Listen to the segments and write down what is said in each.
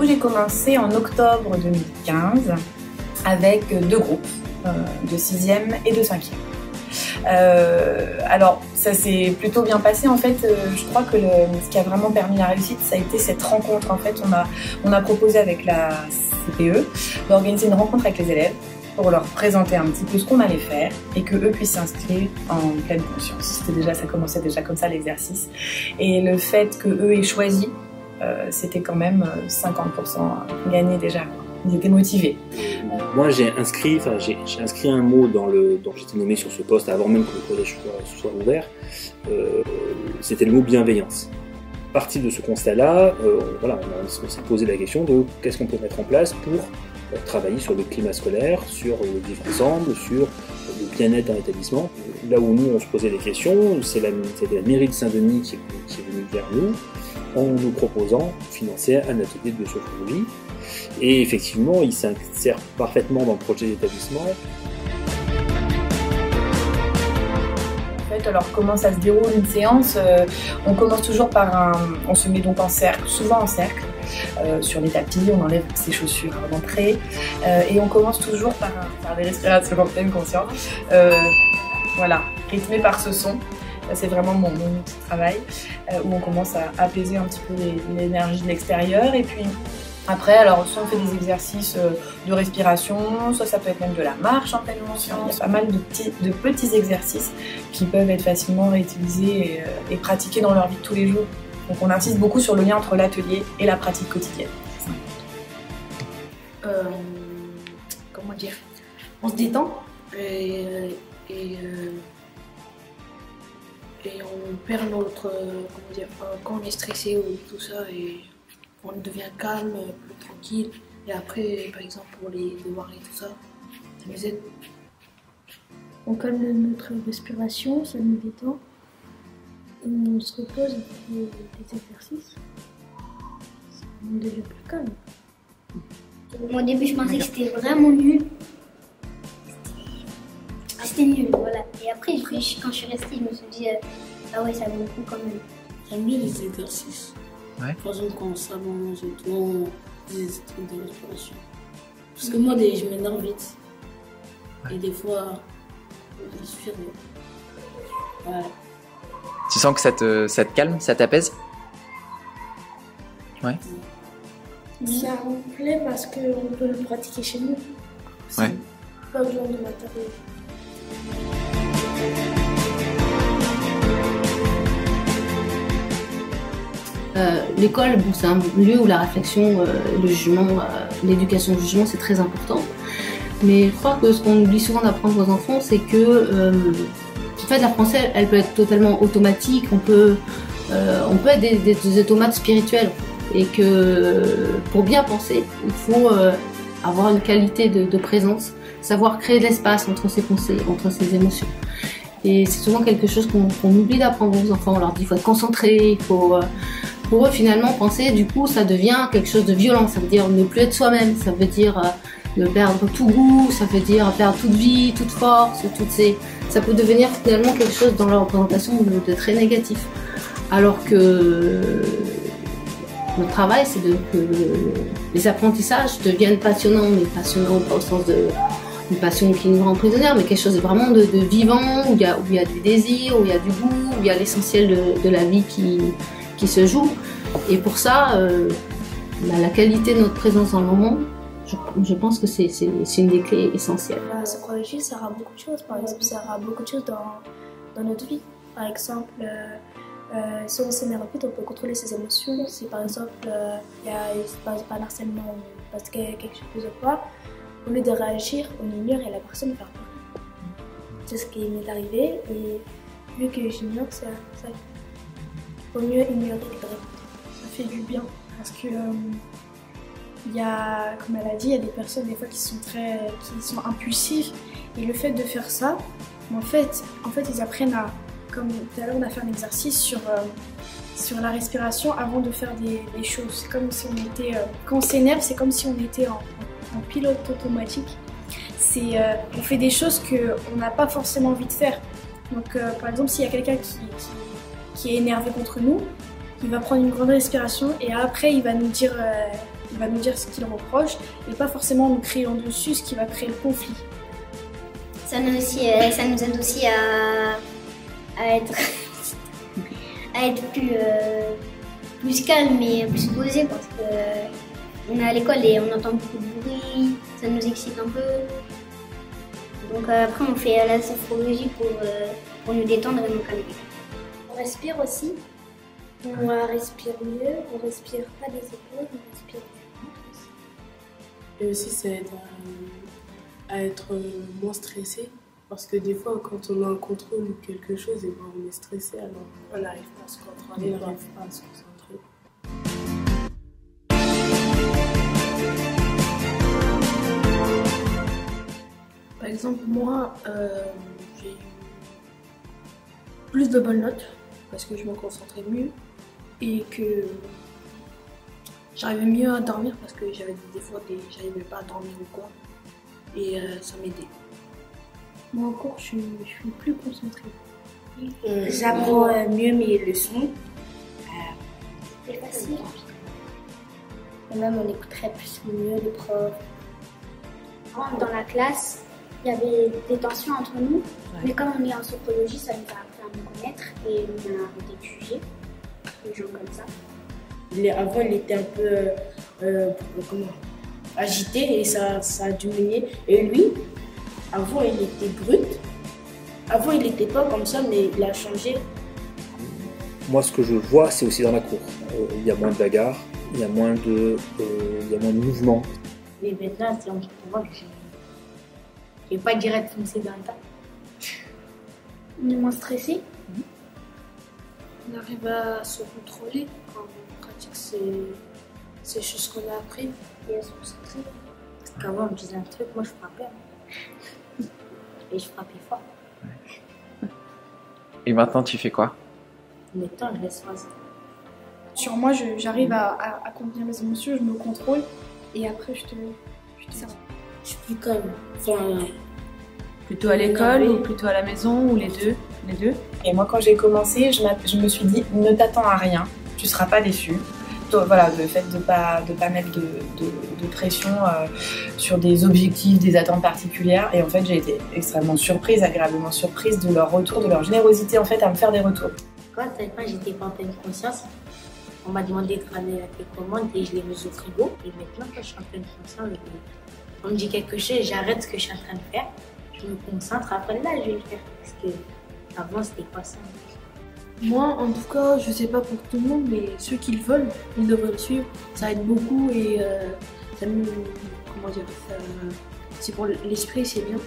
j'ai commencé en octobre 2015 avec 2 groupes, de 6e et de 5e. Alors ça s'est plutôt bien passé en fait. Je crois que ce qui a vraiment permis la réussite, ça a été cette rencontre. En fait, on a proposé avec la CPE d'organiser une rencontre avec les élèves pour leur présenter un petit peu ce qu'on allait faire et que eux puissent s'inscrire en pleine conscience. Ça commençait déjà comme ça l'exercice. Et le fait que eux aient choisi, c'était quand même 50% gagné déjà. Ils étaient motivés. Moi, j'ai inscrit un mot dont j'étais nommé sur ce poste avant même que le collège soit ouvert. C'était le mot bienveillance. Parti de ce constat-là, on s'est posé la question de qu'est-ce qu'on peut mettre en place pour travailler sur le climat scolaire, sur le vivre ensemble, sur le bien-être dans l'établissement. Là où nous on se posait des questions, c'était la mairie de Saint-Denis qui est venue vers nous en nous proposant de financer un atelier de sophrologie. Et effectivement, il s'insère parfaitement dans le projet d'établissement. En fait, alors comment ça se déroule une séance? On commence toujours par on se met donc en cercle, souvent en cercle, sur les tapis, on enlève ses chaussures à l'entrée, et on commence toujours par des respirations en pleine conscience, voilà, rythmé par ce son. C'est vraiment mon outil de travail, où on commence à apaiser un petit peu l'énergie de l'extérieur. Et puis après, alors soit on fait des exercices de respiration, soit ça peut être même de la marche en pleine conscience. Il y a pas mal de petits exercices qui peuvent être facilement réutilisés et pratiqués dans leur vie de tous les jours. Donc on insiste beaucoup sur le lien entre l'atelier et la pratique quotidienne. Comment dire? On se détend et on perd notre... comment dire? Quand on est stressé ou tout ça, et on devient calme, plus tranquille. Et après, par exemple, pour les devoirs et tout ça, ça nous aide. On calme notre respiration, ça nous détend. On se repose après des exercices. On devient plus calme. Au début, je pensais que c'était vraiment nul. C'était nul, voilà. Et après, quand je suis restée, je me suis dit, ah ouais, ça vaut le coup quand même. J'aime bien les exercices. Ouais. Par exemple, quand on s'allonge et tout, des trucs de respiration. Parce que moi, je m'énerve vite. Ouais. Et des fois, je suis ouais. Tu sens que ça te calme, ça t'apaise? Ouais. Ça me plaît parce qu'on peut le pratiquer chez nous. Ouais. Pas besoin de matériel. L'école, bon, c'est un lieu où la réflexion, le jugement, l'éducation au jugement, c'est très important. Mais je crois que ce qu'on oublie souvent d'apprendre aux enfants, c'est que en fait, la pensée, elle peut être totalement automatique. On peut être des automates spirituels. Et que pour bien penser, il faut avoir une qualité de présence, savoir créer de l'espace entre ses pensées, entre ses émotions. Et c'est souvent quelque chose qu'on oublie d'apprendre aux enfants. On leur dit qu'il faut être concentré, il faut... Pour eux, finalement, penser, du coup, ça devient quelque chose de violent. Ça veut dire ne plus être soi-même, ça veut dire ne perdre tout goût, ça veut dire perdre toute vie, toute force, ça peut devenir finalement quelque chose dans leur représentation de très négatif. Alors que notre travail, c'est que les apprentissages deviennent passionnants, mais passionnants pas au sens d'une passion qui nous rend prisonniers, mais quelque chose de vraiment de vivant, où il y a du désir, où il y a du goût, où il y a l'essentiel de la vie qui se joue. Et pour ça, la qualité de notre présence dans le moment, je pense que c'est une des clés essentielles. La sophrologie sert à beaucoup de choses. Par exemple, ça sert à beaucoup de choses dans notre vie. Par exemple, si on s'énerve vite, on peut contrôler ses émotions. Si par exemple, il se passe pas un harcèlement parce qu'il y a quelque chose de pas, au lieu de réagir, on ignore et la personne perd peur. C'est ce qui m'est arrivé, et vu que j'ignore, ça vaut mieux ignorer que de répondre. Ça fait du bien parce que il y a, comme elle a dit, il y a des personnes des fois qui sont impulsives, et le fait de faire ça, en fait ils apprennent à, comme tout à l'heure on a fait un exercice sur la respiration avant de faire des choses. C'est comme si on était, quand on s'énerve, c'est comme si on était en pilote automatique. On fait des choses qu'on n'a pas forcément envie de faire. Donc par exemple, s'il y a quelqu'un qui est énervé contre nous, il va prendre une grande respiration et après il va nous dire il va nous dire ce qu'il reproche et pas forcément nous crier en dessus, ce qui va créer le conflit. Ça nous aide aussi à être, à être plus calme et plus posé parce que on est à l'école et on entend beaucoup de bruit, ça nous excite un peu. Donc après on fait la sophrologie pour nous détendre et nous calmer. On respire aussi. On respire mieux, on respire pas des épaules, on respire du ventre aussi. Et aussi ça aide à être moins stressé. Parce que des fois, quand on a un contrôle ou quelque chose, et ben on est stressé, alors on n'arrive pas à se contrôler, on n'arrive pas à se concentrer. Par exemple, moi, j'ai eu plus de bonnes notes parce que je me concentrais mieux et que j'arrivais mieux à dormir parce que j'avais des fois, j'arrivais pas à dormir ou quoi. Et ça m'aidait. Moi, en cours, je suis plus concentrée. J'apprends mieux mes leçons. C'est facile. Et même on écouterait plus mieux les profs. Dans la classe, il y avait des tensions entre nous, mais comme on est en sophrologie, ça nous a appris à nous connaître et on a arrêté de juger les gens comme ça. Avant, il était un peu agité et ça a diminué. Et lui, avant, il était brut. Avant, il n'était pas comme ça, mais il a changé. Moi, ce que je vois, c'est aussi dans la cour. Il y a moins de bagarres, il y a moins de mouvements. Et maintenant, c'est un petit peu moi que je ne vais pas direct foncer dans le tas. On est moins stressé. On arrive à se contrôler quand on pratique ces choses qu'on a apprises et à se concentrer. Parce qu'avant, on me disait un truc, moi je frappais. Et je frappais fort. Et maintenant, tu fais quoi? Maintenant, je laisse choisir. Sur moi, j'arrive à contenir mes émotions, je me contrôle et après je te dis. Je suis plus calme. Enfin, plutôt à l'école ou plutôt à la maison ou les deux? Les deux. Et moi, quand j'ai commencé, je me suis dit, ne t'attends à rien, tu seras pas déçu. Voilà, le fait de pas mettre de pression sur des objectifs, des attentes particulières. Et en fait, j'ai été extrêmement surprise, agréablement surprise de leur retour, de leur générosité en fait à me faire des retours. Quand j'étais pas en pleine conscience, on m'a demandé de ramener la télécommande et je l'ai mise au frigo. Et maintenant, quand je suis en pleine conscience, on me dit quelque chose, j'arrête ce que je suis en train de faire, je me concentre, après là, je vais le faire. Parce que avant, c'était pas ça. Moi, en tout cas, je sais pas pour tout le monde, mais ceux qui le veulent, ils devraient le suivre. Ça aide beaucoup et ça nous, comment dire, c'est pour l'esprit, c'est bien.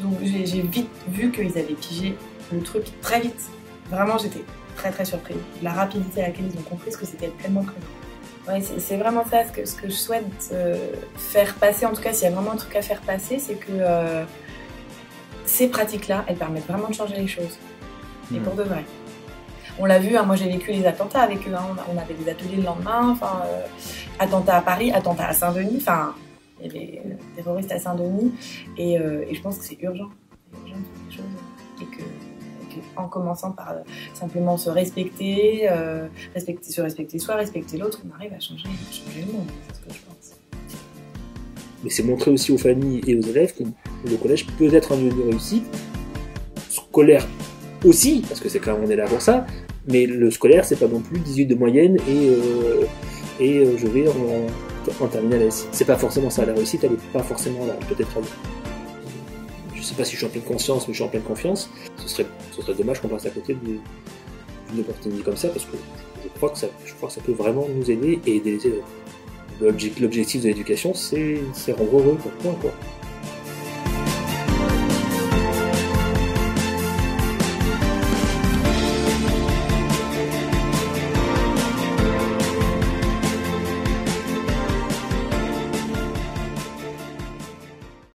Donc j'ai vite vu qu'ils avaient pigé le truc très vite. Vraiment, j'étais très très surprise. La rapidité à laquelle ils ont compris ce que c'était pleinement présent. Ouais, c'est vraiment ça ce que je souhaite faire passer. En tout cas, s'il y a vraiment un truc à faire passer, c'est que ces pratiques-là, elles permettent vraiment de changer les choses. Et pour de vrai. On l'a vu, hein, moi j'ai vécu les attentats avec eux. Hein, on avait des ateliers le lendemain. Attentats à Paris, attentats à Saint-Denis. Il y avait des terroristes à Saint-Denis. Et je pense que c'est urgent. C'est urgent de faire des choses. Et que en commençant par simplement se respecter, se respecter soi, respecter l'autre, on arrive à changer le monde. C'est ce que je pense. Mais c'est montrer aussi aux familles et aux élèves que le collège peut être un lieu de réussite, scolaire aussi, parce que c'est quand même on est là pour ça, mais le scolaire c'est pas non plus 18 de moyenne et je vais en terminale S. C'est pas forcément ça, la réussite elle est pas forcément là, peut-être à vous. Je sais pas si je suis en pleine conscience, mais je suis en pleine confiance. Ce serait dommage qu'on passe à côté d'une opportunité comme ça, parce que je crois que ça peut vraiment nous aider et aider les élèves. L'objectif de l'éducation, c'est rendre heureux, quoi.